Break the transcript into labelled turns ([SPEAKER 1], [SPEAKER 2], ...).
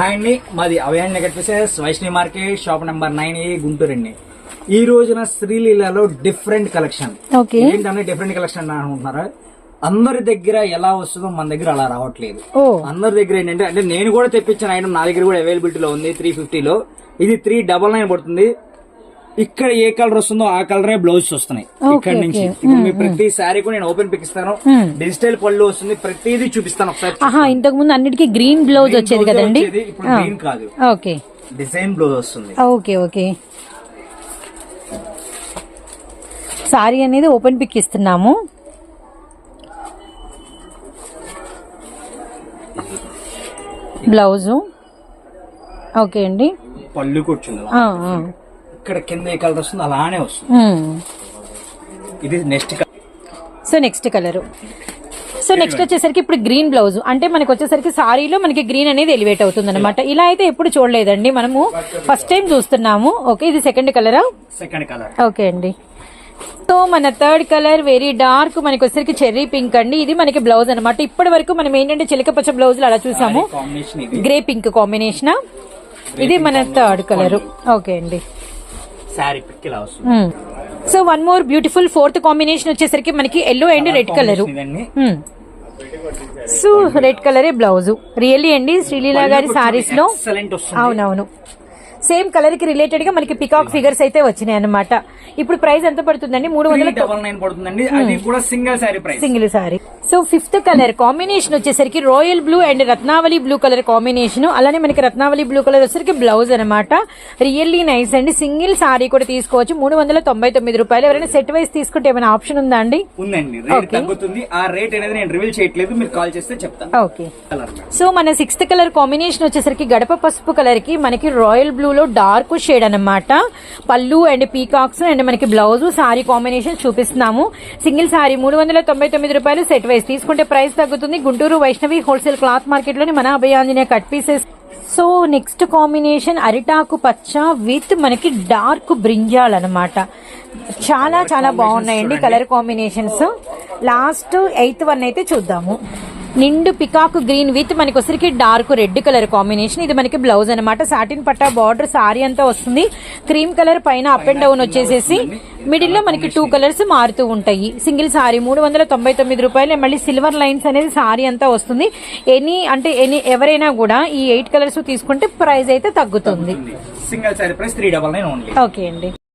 [SPEAKER 1] Hi అండి, మాది Abhiyan Nagar pieces Vaishnavi market shop number 9A Guntur అండి. ఈ రోజున శ్రీలీలలో డిఫరెంట్ కలెక్షన్. ఏంటంటే డిఫరెంట్ కలెక్షన్ అనుకుంటున్నారా? అందరి దగ్గర ఎలా వస్తుందో మన దగ్గర అలా రావట్లేదు. అందరి దగ్గర ఏంటంటే అంటే నేను కూడా తెప్పించిన ఐటమ్ నా దగ్గర కూడా అవైలబిలిటీలో ఉంది. 350లో ఇది 399 పడుతుంది. ఇక్కడ ఏ కలర్ వస్తుందో ఆ కలరే బ్లౌజ్ వస్తున్నాయి ఇక్కడ నుంచి. ఇప్పుడు మీ ప్రతి సారీ కూడా నేను ఓపెన్ పిక్ ఇస్తాను. డిజిటల్ పళ్ళు వస్తుంది, ప్రతిదీ చూపిస్తాను ఒకసారి.
[SPEAKER 2] ఇంతకు ముందు అన్నిటికీ గ్రీన్ బ్లౌజ్ వచ్చేది కదండి,
[SPEAKER 1] ఇప్పుడు గ్రీన్ కాదు, డిజైన్ బ్లౌజ్ వస్తుంది.
[SPEAKER 2] ఓకే ఓకే, సారీ అనేది ఓపెన్ పిక్ ఇస్తున్నాము. బ్లౌజు ఓకే అండి,
[SPEAKER 1] పళ్ళు కూర్చుంది. ఇక్కడ కింద ఏ కలర్ వస్తుంది అలానే వస్తుంది. ఇది next
[SPEAKER 2] so next colour. So next వచ్చేసరికి ఇప్పుడు గ్రీన్ బ్లౌజ్ అంటే మనకి వచ్చేసరికి సారీలో మనకి గ్రీన్ అనేది ఎలివేట్ అవుతుంది అనమాట. ఇలా అయితే ఎప్పుడు చూడలేదండి, మనము ఫస్ట్ టైం చూస్తున్నాము. ఓకే, ఇది సెకండ్ కలరా?
[SPEAKER 1] Second colour.
[SPEAKER 2] ఓకే అండి. సో మన థర్డ్ కలర్ వెరీ డార్క్, మనకి వచ్చేసరికి చెర్రీ పింక్ అండి. ఇది మనకి బ్లౌజ్ అనమాట. ఇప్పటి వరకు మనం ఏంటంటే చిలకపచ్చ బ్లౌజులు అలా చూసాము, గ్రే పింక్ కాంబినేషన్. ఇది మన థర్డ్ కలర్. ఓకే అండి. So one more beautiful fourth combination వచ్చేసరికి మనకి yellow and red colour. So red కలరే బ్లౌజ్. రియల్లీ అండి శ్రీలీల గారి సారీస్ లో అవునవును సేమ్ కలర్ కి రిలేటెడ్ గా మనకి పికాక్ ఫిగర్స్ అయితే వచ్చినాయి అనమాట. ఇప్పుడు ప్రైస్ ఎంత పడుతుందండి?
[SPEAKER 1] 399 పడుతుందండి. అది కూడా single sari price,
[SPEAKER 2] single sari. So fifth colour combination వచ్చేసరికి royal blue and Ratnavali blue colour combination. అలానే మనకి రత్నావళి బ్లూ కలర్ వచ్చేసరికి బ్లౌజ్ అనమాట. రియల్లీ నైస్ అండి. సింగిల్ సారీ కూడా తీసుకోవచ్చు. 399 రూపాయలు. ఎవరైనా సెట్ వైస్ తీసుకుంటే ఏమైనా ఆప్షన్ ఉందా అండి?
[SPEAKER 1] ఉందండి, రేట్ తగ్గుతుంది. ఆ రేట్ అనేది నేను రివీల్ చేయట్లేదు, మీరు కాల్ చేస్తే చెప్తాను.
[SPEAKER 2] ఓకే. సో మన సిక్స్త్ కలర్ కాంబినేషన్ వచ్చేసరికి గడప పసుపు కలర్ కి మనకి రాయల్ బ్లూ లో డార్క్ షేడ్ అనమాట. పళ్ళు అండ్ పీకాక్స్ అండ్ మనకి బ్లౌజ్ సారీ కాంబినేషన్ చూపిస్తున్నాము. సింగిల్ సారీ 399 రూపాయలు. సెట్ వైస్ తీసుకుంటే ప్రైస్ తగ్గుతుంది. Guntur Vaishnavi wholesale cloth market లోని మన Abhayanjaneya cut pieces. So next combination అరిటాకు పచ్చ విత్ మనకి డార్క్ బ్రింజాల్ అనమాట. చాలా చాలా బాగున్నాయండి colour combinations. Last 8th one అయితే చూద్దాము. నిండు పికాక్ గ్రీన్ విత్ మనకి వచ్చరికి డార్క్ రెడ్ కలర్ కాంబినేషన్. ఇది మనకి బ్లౌజ్ అనమాట. సాటిన్ పట్టా బార్డర్ సారీ అంతా వస్తుంది. క్రీమ్ కలర్ పైన అప్ అండ్ డౌన్ వచ్చేసేసి మిడిల్ లో మనకి 2 కలర్స్ మారుతూ ఉంటాయి. సింగిల్ సారీ 399 రూపాయలు. మళ్ళీ సిల్వర్ లైన్స్ అనేది సారీ అంతా వస్తుంది. ఎవరైనా కూడా ఈ 8 కలర్స్ తీసుకుంటే ప్రైస్ అయితే తగ్గుతుంది.
[SPEAKER 1] Single sari price 399 only.
[SPEAKER 2] Okay అండి.